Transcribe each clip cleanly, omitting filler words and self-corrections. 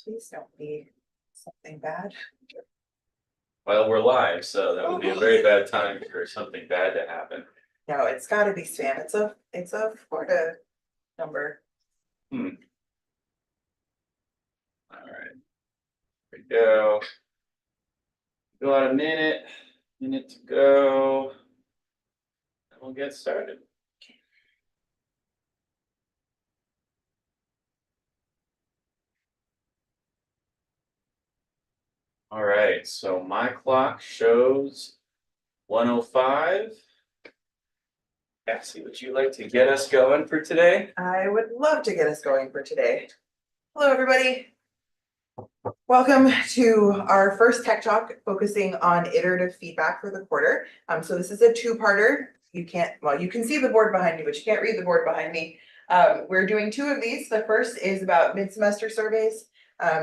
Please don't be something bad. Well, we're live, so that would be a very bad time for something bad to happen. No, it's gotta be spam. It's a Florida number. All right. Here we go. Go out a minute to go. And we'll get started. All right, so my clock shows 1:05. Cassie, would you like to get us going for today? I would love to get us going for today. Hello, everybody. Welcome to our first Tech Talk focusing on iterative feedback for the quarter. So this is a two-parter. You can see the board behind me, but you can't read the board behind me. We're doing two of these. The first is about mid-semester surveys,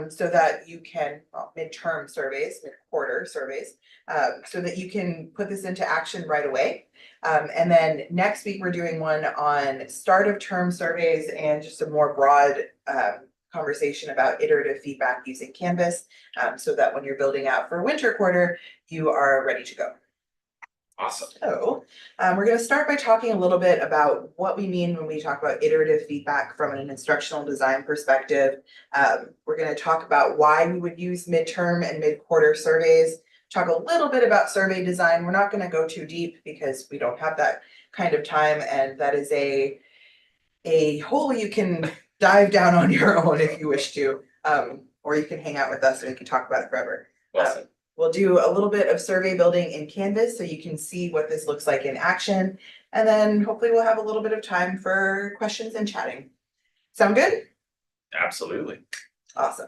so that you can, midterm surveys, mid-quarter surveys, so that you can put this into action right away. And then next week, we're doing one on start of term surveys and just a more broad conversation about iterative feedback using Canvas, so that when you're building out for winter quarter, you are ready to go. Awesome. So we're going to start by talking a little bit about what we mean when we talk about iterative feedback from an instructional design perspective. We're going to talk about why we would use midterm and mid-quarter surveys, talk a little bit about survey design. We're not going to go too deep because we don't have that kind of time, and that is a hole you can dive down on your own if you wish to, or you can hang out with us and we can talk about it forever. Awesome. We'll do a little bit of survey building in Canvas so you can see what this looks like in action. And then hopefully we'll have a little bit of time for questions and chatting. Sound good? Absolutely. Awesome.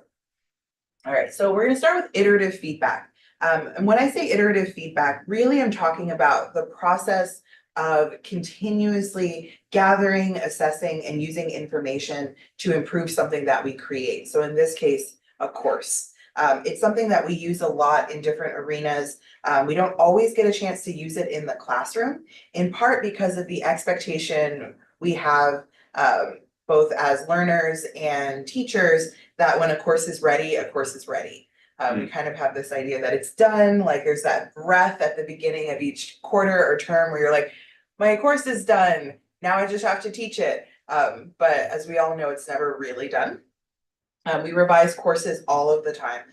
All right, so we're going to start with iterative feedback. And when I say iterative feedback, really I'm talking about the process of continuously gathering, assessing, and using information to improve something that we create. So in this case, a course. It's something that we use a lot in different arenas. We don't always get a chance to use it in the classroom, in part because of the expectation we have, both as learners and teachers, that when a course is ready, a course is ready. We kind of have this idea that it's done, like there's that breath at the beginning of each quarter or term where you're like, my course is done, now I just have to teach it. But as we all know, it's never really done. We revise courses all of the time.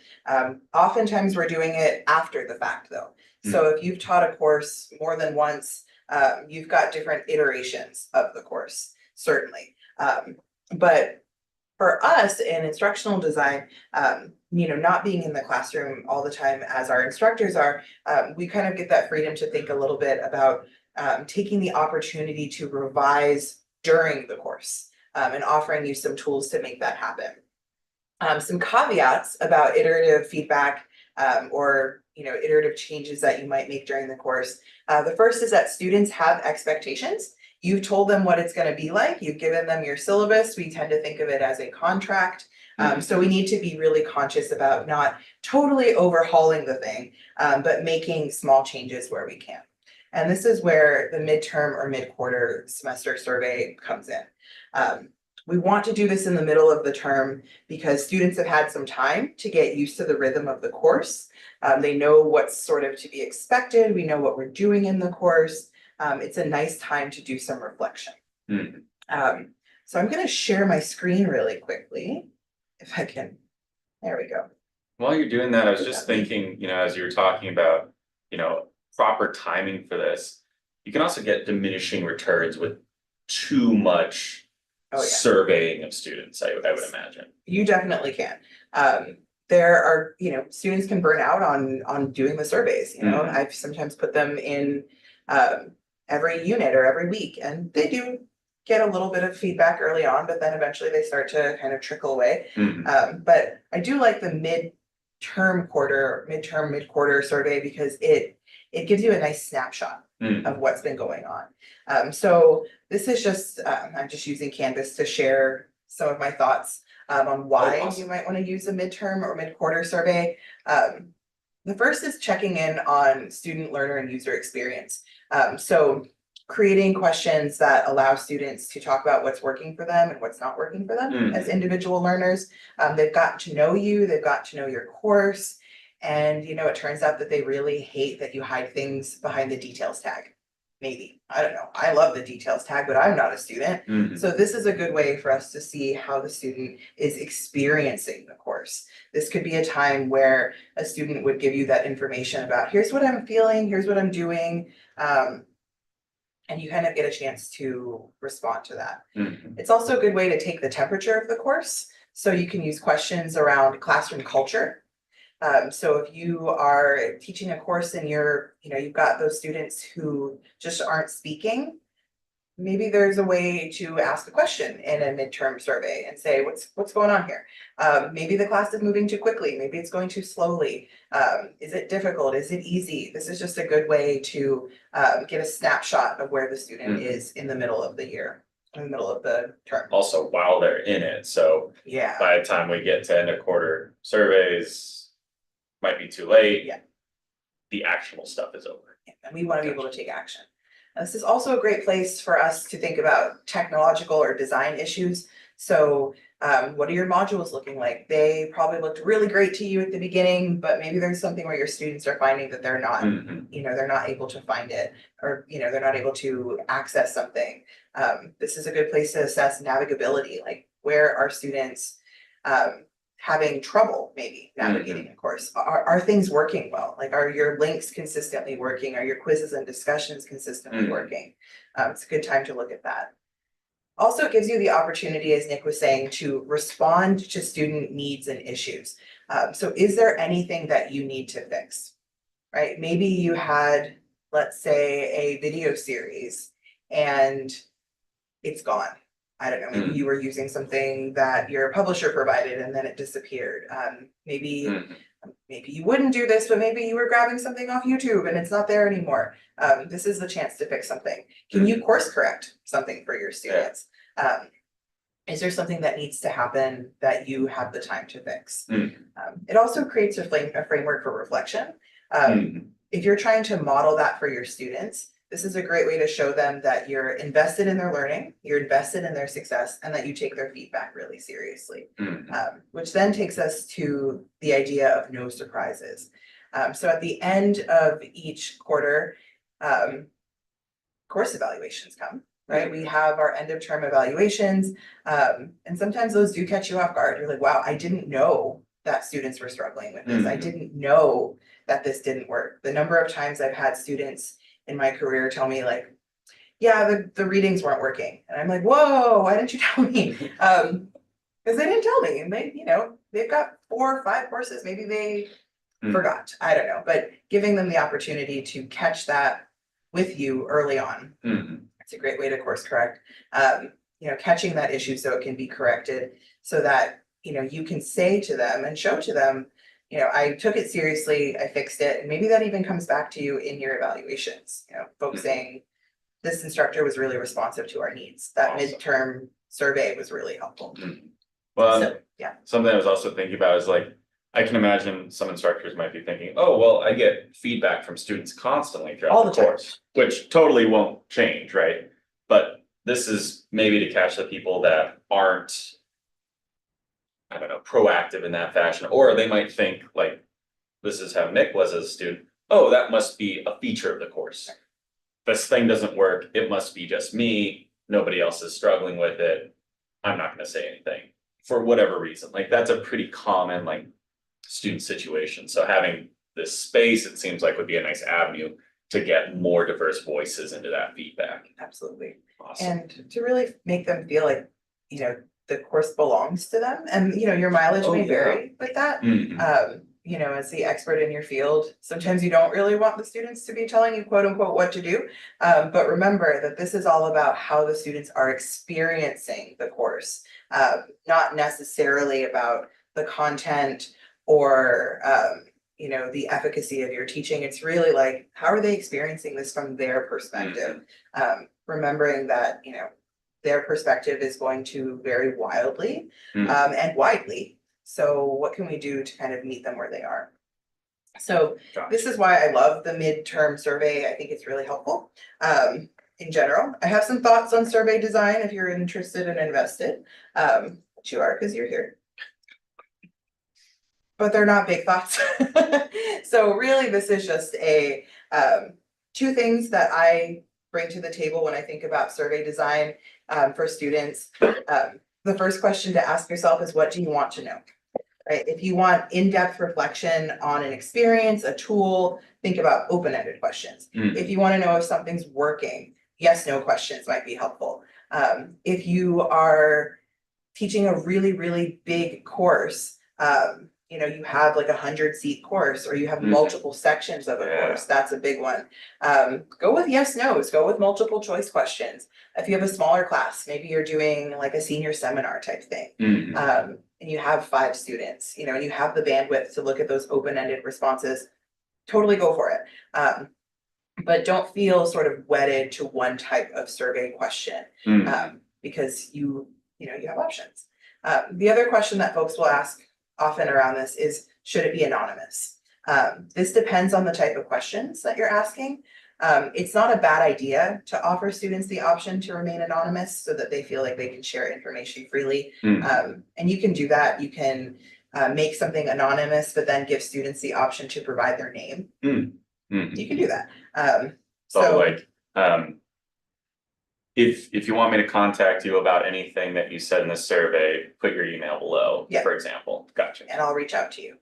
Oftentimes we're doing it after the fact though. So if you've taught a course more than once, you've got different iterations of the course, certainly. But for us in instructional design, not being in the classroom all the time as our instructors are, we kind of get that freedom to think a little bit about taking the opportunity to revise during the course, and offering you some tools to make that happen. Some caveats about iterative feedback, or iterative changes that you might make during the course. The first is that students have expectations. You've told them what it's going to be like. You've given them your syllabus. We tend to think of it as a contract. So we need to be really conscious about not totally overhauling the thing, but making small changes where we can. And this is where the midterm or mid-quarter semester survey comes in. We want to do this in the middle of the term because students have had some time to get used to the rhythm of the course. They know what's sort of to be expected. We know what we're doing in the course. It's a nice time to do some reflection. So I'm going to share my screen really quickly, if I can. There we go. While you're doing that, I was just thinking, as you were talking about, proper timing for this, you can also get diminishing returns with too much surveying of students, I would imagine. You definitely can. There are, students can burn out on doing the surveys. I've sometimes put them in every unit or every week, and they do get a little bit of feedback early on, but then eventually they start to kind of trickle away. But I do like the midterm mid-quarter survey because it gives you a nice snapshot of what's been going on. So this is just, I'm just using Canvas to share some of my thoughts on why you might want to use a midterm or mid-quarter survey. The first is checking in on student, learner, and user experience. So creating questions that allow students to talk about what's working for them and what's not working for them as individual learners. They've gotten to know you, they've got to know your course. And it turns out that they really hate that you hide things behind the details tag. Maybe, I don't know. I love the details tag, but I'm not a student. So this is a good way for us to see how the student is experiencing the course. This could be a time where a student would give you that information about, here's what I'm feeling, here's what I'm doing. And you kind of get a chance to respond to that. It's also a good way to take the temperature of the course. So you can use questions around classroom culture. So if you are teaching a course and you've got those students who just aren't speaking, maybe there's a way to ask a question in a midterm survey and say, what's going on here? Maybe the class is moving too quickly. Maybe it's going too slowly. Is it difficult? Is it easy? This is just a good way to get a snapshot of where the student is in the middle of the year, in the middle of the term. Also, while they're in it, so Yeah. by the time we get to end of quarter surveys, might be too late. Yeah. The actionable stuff is over. And we want to be able to take action. This is also a great place for us to think about technological or design issues. So what are your modules looking like? They probably looked really great to you at the beginning, but maybe there's something where your students are finding that they're not, they're not able to find it, or they're not able to access something. This is a good place to assess navigability, like where are students having trouble maybe navigating a course? Are things working well? Like, are your links consistently working? Are your quizzes and discussions consistently working? It's a good time to look at that. Also, it gives you the opportunity, as Nick was saying, to respond to student needs and issues. So is there anything that you need to fix, right? Maybe you had, let's say, a video series and it's gone. I don't know, maybe you were using something that your publisher provided and then it disappeared. Maybe you wouldn't do this, but maybe you were grabbing something off YouTube and it's not there anymore. This is the chance to fix something. Can you course correct something for your students? Is there something that needs to happen that you have the time to fix? It also creates a framework for reflection. If you're trying to model that for your students, this is a great way to show them that you're invested in their learning, you're invested in their success, and that you take their feedback really seriously. Which then takes us to the idea of no surprises. So at the end of each quarter, course evaluations come, right? We have our end of term evaluations, and sometimes those do catch you off guard. You're like, wow, I didn't know that students were struggling with this. I didn't know that this didn't work. The number of times I've had students in my career tell me like, yeah, the readings weren't working. And I'm like, whoa, why didn't you tell me? Because they didn't tell me. And they've got 4 or 5 courses. Maybe they forgot. I don't know. But giving them the opportunity to catch that with you early on. It's a great way to course correct. Catching that issue so it can be corrected so that you can say to them and show to them, I took it seriously, I fixed it, and maybe that even comes back to you in your evaluations. Folks saying, this instructor was really responsive to our needs. That midterm survey was really helpful. Well, something I was also thinking about is like, I can imagine some instructors might be thinking, oh, well, I get feedback from students constantly throughout the course, which totally won't change, right? But this is maybe to catch the people that aren't, I don't know, proactive in that fashion, or they might think like, this is how Nick was as a student. Oh, that must be a feature of the course. This thing doesn't work. It must be just me. Nobody else is struggling with it. I'm not going to say anything for whatever reason. Like that's a pretty common like student situation. So having this space, it seems like would be a nice avenue to get more diverse voices into that feedback. Absolutely. Awesome. And to really make them feel like, the course belongs to them, and your mileage may vary with that. As the expert in your field, sometimes you don't really want the students to be telling you quote unquote what to do. But remember that this is all about how the students are experiencing the course, not necessarily about the content or the efficacy of your teaching. It's really like, how are they experiencing this from their perspective? Remembering that their perspective is going to vary wildly and widely. So what can we do to kind of meet them where they are? So this is why I love the midterm survey. I think it's really helpful. in general. I have some thoughts on survey design if you're interested and invested, which you are because you're here. But they're not big thoughts. So really, this is just a two things that I bring to the table when I think about survey design for students. The first question to ask yourself is, what do you want to know? Right? If you want in-depth reflection on an experience, a tool, think about open-ended questions. If you want to know if something's working, yes, no questions might be helpful. If you are teaching a really, really big course, you know, you have like 100-seat course, or you have multiple sections of a course, that's a big one. Go with yes, no's, go with multiple choice questions. If you have a smaller class, maybe you're doing like a senior seminar type thing. And you have 5 students, you know, and you have the bandwidth to look at those open-ended responses, totally go for it. But don't feel sort of wedded to one type of survey question, because you know, you have options. The other question that folks will ask often around this is, should it be anonymous? This depends on the type of questions that you're asking. It's not a bad idea to offer students the option to remain anonymous so that they feel like they can share information freely. And you can do that. You can make something anonymous, but then give students the option to provide their name. You can do that. So like, if you want me to contact you about anything that you said in the survey, put your email below, for example. Gotcha. And I'll reach out to you.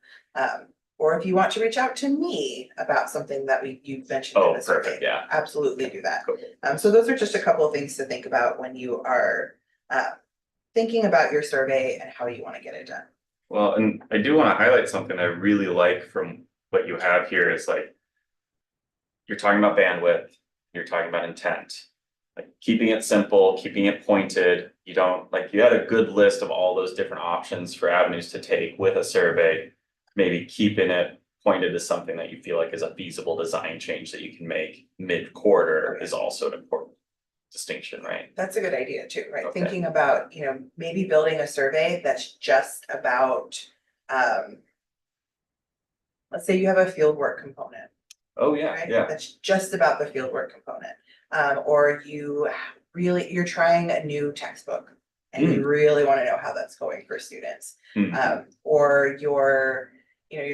Or if you want to reach out to me about something that you mentioned in the survey, absolutely do that. Cool. So those are just a couple of things to think about when you are thinking about your survey and how you want to get it done. Well, and I do want to highlight something I really like from what you have here is like, you're talking about bandwidth, you're talking about intent, like keeping it simple, keeping it pointed. You don't like, you had a good list of all those different options for avenues to take with a survey. Maybe keeping it pointed to something that you feel like is a feasible design change that you can make mid-quarter is also an important distinction, right? That's a good idea too, right? Okay. Thinking about, you know, maybe building a survey that's just about, let's say you have a fieldwork component. Oh yeah, right? That's just about the fieldwork component. Or you're trying a new textbook and you really want to know how that's going for students. Or you're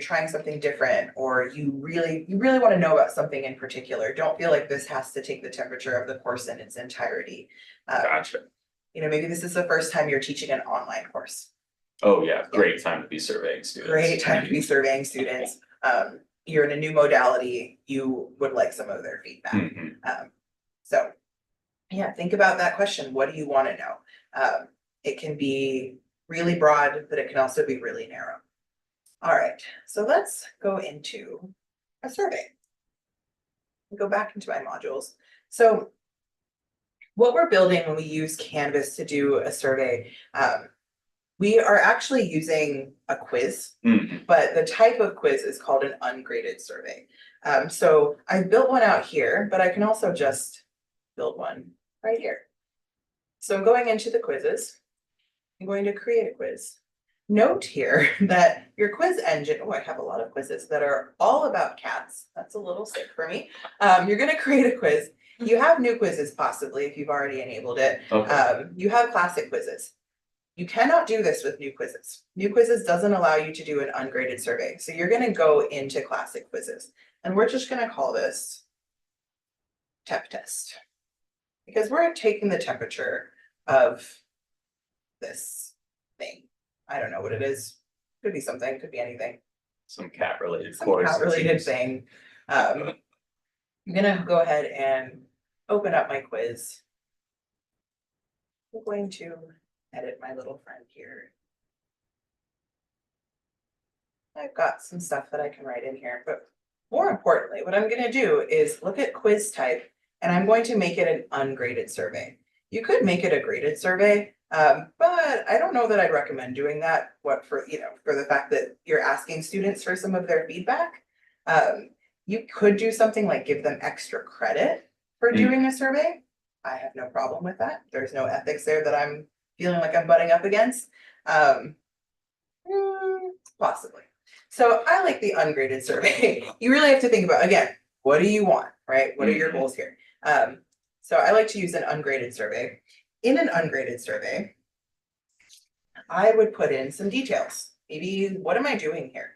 trying something different, or you really want to know about something in particular. Don't feel like this has to take the temperature of the course in its entirety. Gotcha. You know, maybe this is the first time you're teaching an online course. Oh yeah, great time to be surveying students. Great time to be surveying students. You're in a new modality, you would like some of their feedback. So yeah, think about that question. What do you want to know? It can be really broad, but it can also be really narrow. All right, so let's go into a survey. Go back into my modules. So what we're building when we use Canvas to do a survey, we are actually using a quiz, but the type of quiz is called an ungraded survey. So I built one out here, but I can also just build one right here. So I'm going into the quizzes. I'm going to create a quiz. Note here that your quiz engine, I have a lot of quizzes that are all about cats. That's a little sick for me. You're going to create a quiz. You have new quizzes possibly if you've already enabled it. You have classic quizzes. You cannot do this with new quizzes. New quizzes doesn't allow you to do an ungraded survey. So you're going to go into classic quizzes, and we're just going to call this temp test, because we're taking the temperature of this thing. I don't know what it is. Could be something, could be anything. Some cat related thing. I'm gonna go ahead and open up my quiz. I'm going to edit my little friend here. I've got some stuff that I can write in here, but more importantly, what I'm gonna do is look at quiz type, and I'm going to make it an ungraded survey. You could make it a graded survey, but I don't know that I'd recommend doing that. For the fact that you're asking students for some of their feedback. You could do something like give them extra credit for doing a survey. I have no problem with that. There's no ethics there that I'm feeling like I'm butting up against. Possibly. So I like the ungraded survey. You really have to think about, again, what do you want, right? What are your goals here? So I like to use an ungraded survey. In an ungraded survey, I would put in some details. Maybe, what am I doing here?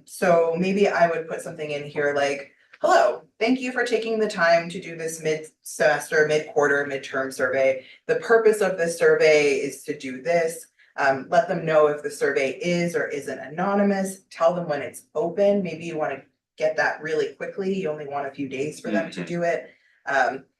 So maybe I would put something in here like, hello, thank you for taking the time to do this mid-semester, mid-quarter, midterm survey. The purpose of this survey is to do this. Let them know if the survey is or isn't anonymous. Tell them when it's open. Maybe you want to get that really quickly. You only want a few days for them to do it.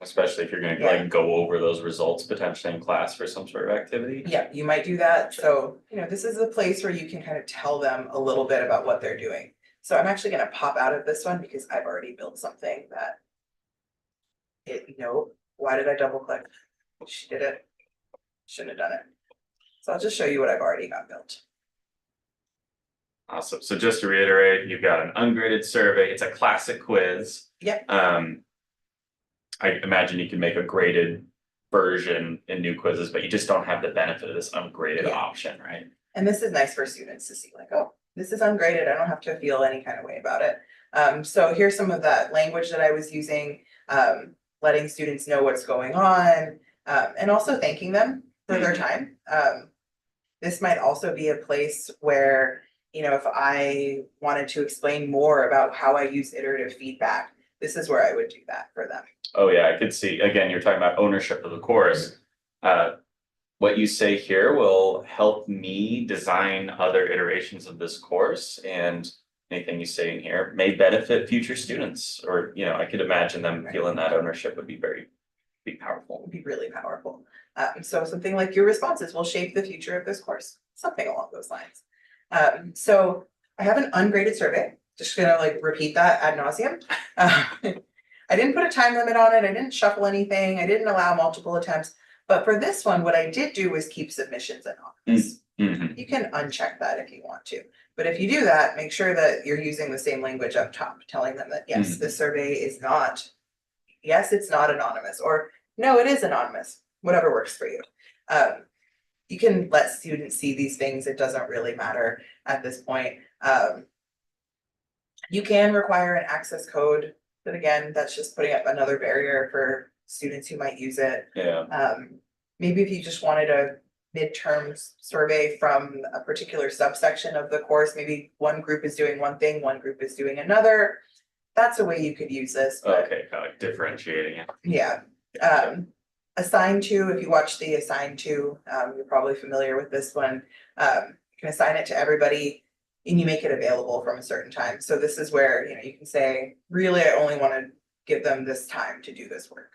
Especially if you're gonna Yeah. like go over those results potentially in class for some sort of activity. Yeah, you might do that. So, this is the place where you can kind of tell them a little bit about what they're doing. So I'm actually gonna pop out of this one because I've already built something that no, why did I double click? She did it. Shouldn't have done it. So I'll just show you what I've already got built. Awesome. So just to reiterate, you've got an ungraded survey. It's a classic quiz. Yep. I imagine you can make a graded version in new quizzes, but you just don't have the benefit of this ungraded option, right? And this is nice for students to see, like, oh, this is ungraded. I don't have to feel any kind of way about it. So here's some of that language that I was using, letting students know what's going on, and also thanking them for their time. This might also be a place where, if I wanted to explain more about how I use iterative feedback, this is where I would do that for them. Oh yeah, I could see, again, you're talking about ownership of the course. What you say here will help me design other iterations of this course, and anything you say in here may benefit future students, or, I could imagine them feeling that ownership would be powerful. Would be really powerful. So something like your responses will shape the future of this course, something along those lines. So I have an ungraded survey, just gonna repeat that ad nauseum. I didn't put a time limit on it, I didn't shuffle anything, I didn't allow multiple attempts, but for this one, what I did do was keep submissions anonymous. You can uncheck that if you want to, but if you do that, make sure that you're using the same language up top, telling them that yes, this survey is not, yes, it's not anonymous, or no, it is anonymous, whatever works for you. You can let students see these things, it doesn't really matter at this point. You can require an access code, but again, that's just putting up another barrier for students who might use it. Yeah. Maybe if you just wanted a midterm survey from a particular subsection of the course, maybe one group is doing one thing, one group is doing another. That's a way you could use this. Okay, kind of like differentiating it. Yeah. Assign to, if you watch the assign to, you're probably familiar with this one. You can assign it to everybody and you make it available from a certain time. So this is where, you can say, really, I only want to give them this time to do this work.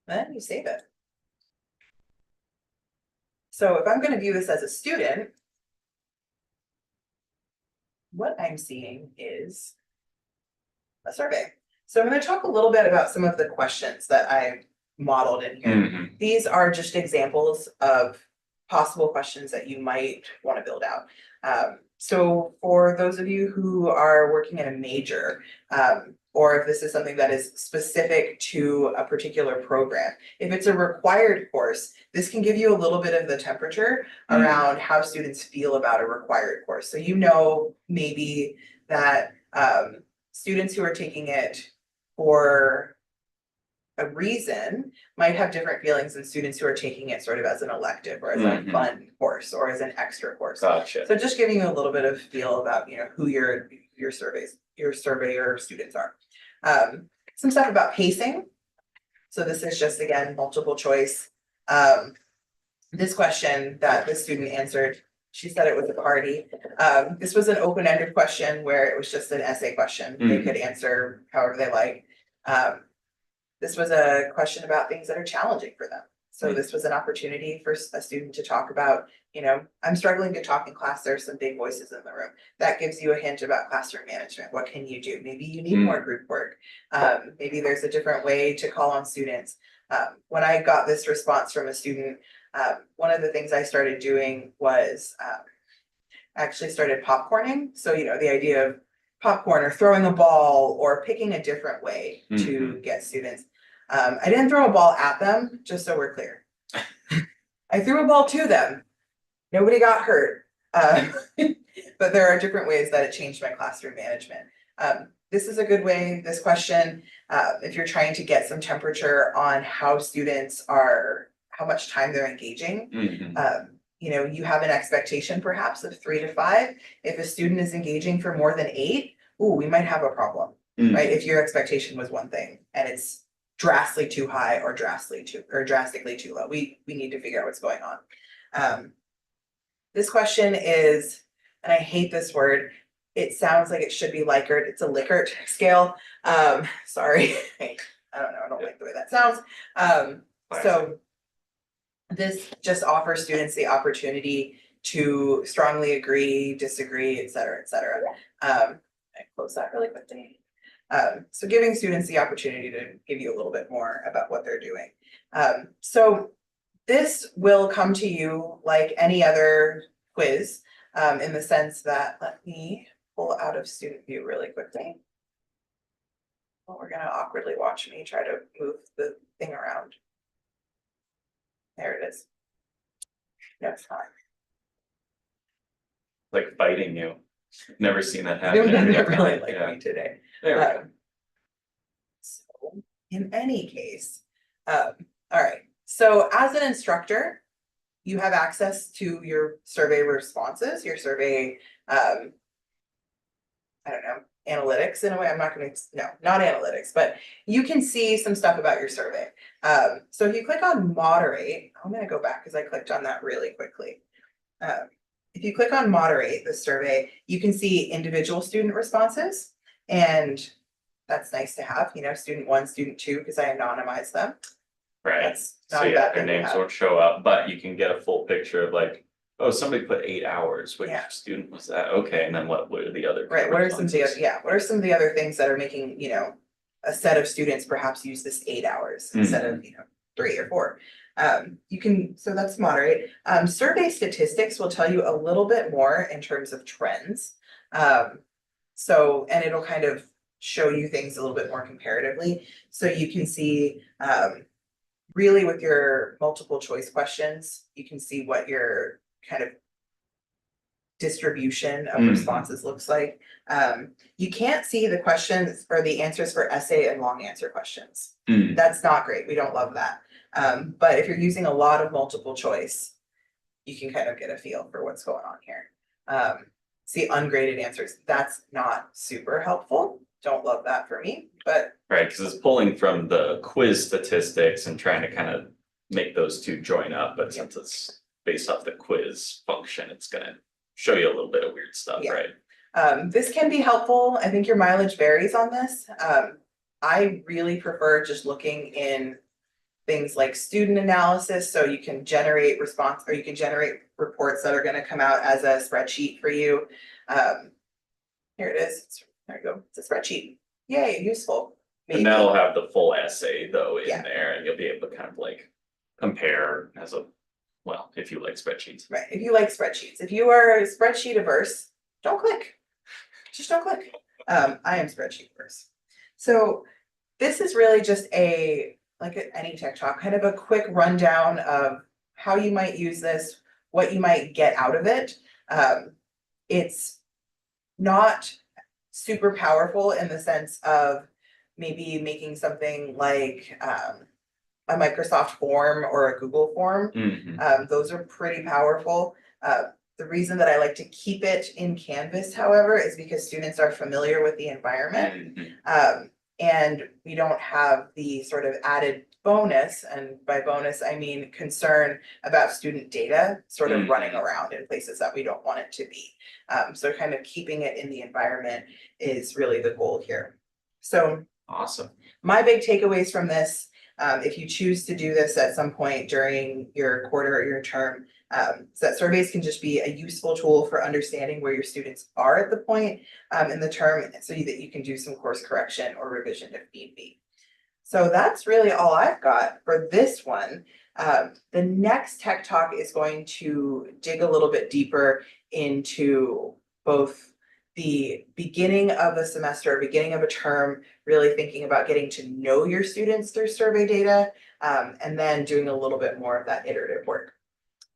Then you save it. So if I'm going to view this as a student, what I'm seeing is a survey. So I'm going to talk a little bit about some of the questions that I modeled in here. These are just examples of possible questions that you might want to build out. So for those of you who are working in a major, or if this is something that is specific to a particular program, if it's a required course, this can give you a little bit of the temperature around how students feel about a required course. So maybe that students who are taking it for a reason might have different feelings than students who are taking it sort of as an elective or as a fun course or as an extra course. Gotcha. So just giving you a little bit of feel about who your surveyor students are. Some stuff about pacing. So this is just again multiple choice. This question that the student answered, she said it was a party. This was an open-ended question where it was just an essay question. They could answer however they like. This was a question about things that are challenging for them. So this was an opportunity for a student to talk about, I'm struggling to talk in class. There's some big voices in the room. That gives you a hint about classroom management. What can you do? Maybe you need more group work. Maybe there's a different way to call on students. When I got this response from a student, one of the things I started doing was actually started popcorning. So, the idea of popcorn or throwing a ball or picking a different way to get students. I didn't throw a ball at them, just so we're clear. I threw a ball to them. Nobody got hurt. But there are different ways that it changed my classroom management. This is a good way, this question, If you're trying to get some temperature on how students are, how much time they're engaging. You know, you have an expectation perhaps of 3 to 5. If a student is engaging for more than 8, we might have a problem, right? If your expectation was one thing and it's drastically too high or drastically too low, we need to figure out what's going on. This question is, and I hate this word, it sounds like it should be Likert, it's a Likert scale. Sorry, I don't know, I don't like the way that sounds. So this just offers students the opportunity to strongly agree, disagree, et cetera, et cetera. I close that really quickly. So giving students the opportunity to give you a little bit more about what they're doing. So this will come to you like any other quiz, in the sense that, let me pull out of student view really quickly. Well, we're gonna awkwardly watch me try to move the thing around. There it is. No, it's not. Like biting you. Never seen that happen. They're really like me today. There we go. So in any case, all right. So as an instructor, you have access to your survey responses, your survey, I don't know, analytics in a way. I'm not gonna, no, not analytics, but you can see some stuff about your survey. So if you click on moderate, I'm gonna go back because I clicked on that really quickly. If you click on moderate the survey, you can see individual student responses, and that's nice to have, you know, student 1, student 2, because I anonymize them. Right, That's so not a yeah, bad their thing to names have. won't show up, but you can get a full picture of like, oh, somebody put 8 hours, which Yeah. student was that? Okay, and then what are the other? Right, what are some of the, responses? yeah, what are some of the other things that are making, you know, a set of students perhaps use this 8 hours instead of, you know, 3 or 4. You can, so that's moderate. Survey statistics will tell you a little bit more in terms of trends. So, and it'll kind of show you things a little bit more comparatively. So you can see, really with your multiple choice questions, you can see what your kind of distribution of responses looks like. You can't see the questions or the answers for essay and long answer questions. That's not great. We don't love that. But if you're using a lot of multiple choice, you can kind of get a feel for what's going on here. See ungraded answers. That's not super helpful. Don't love that for me, but. Right, because it's pulling from the quiz statistics and trying to kind of make those two join up, but since it's based off the quiz function, it's gonna show you a little bit of weird stuff, Yeah. right? This can be helpful. I think your mileage varies on this. I really prefer just looking in things like student analysis, so you can generate response, or you can generate reports that are going to come out as a spreadsheet for you. Here it is. There you go. It's a spreadsheet. Yay, useful. And that'll have the full essay though in Yeah. there, and you'll be able to kind of like compare as a, well, if you like spreadsheets. Right, if you like spreadsheets. If you are spreadsheet averse, don't click. Just don't click. I am spreadsheet averse. So this is really just a, like any tech talk, kind of a quick rundown of how you might use this, what you might get out of it. It's not super powerful in the sense of maybe making something like a Microsoft form or a Google form. Those are pretty powerful. The reason that I like to keep it in Canvas, however, is because students are familiar with the environment. And we don't have the sort of added bonus, and by bonus, I mean concern about student data sort of running around in places that we don't want it to be. So kind of keeping it in the environment is really the goal here. So Awesome. My big takeaways from this, if you choose to do this at some point during your quarter or your term, is that surveys can just be a useful tool for understanding where your students are at the point in the term, so that you can do some course correction or revision if need be. So that's really all I've got for this one. The next Tech Talk is going to dig a little bit deeper into both the beginning of a semester, beginning of a term, really thinking about getting to know your students through survey data, and then doing a little bit more of that iterative work.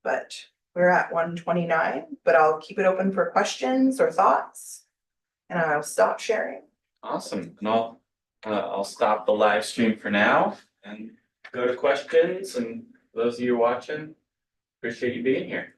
But we're at 1:29, but I'll keep it open for questions or thoughts, and I'll stop sharing. Awesome. And I'll I'll stop the live stream for now and go to questions, and those of you watching, appreciate you being here.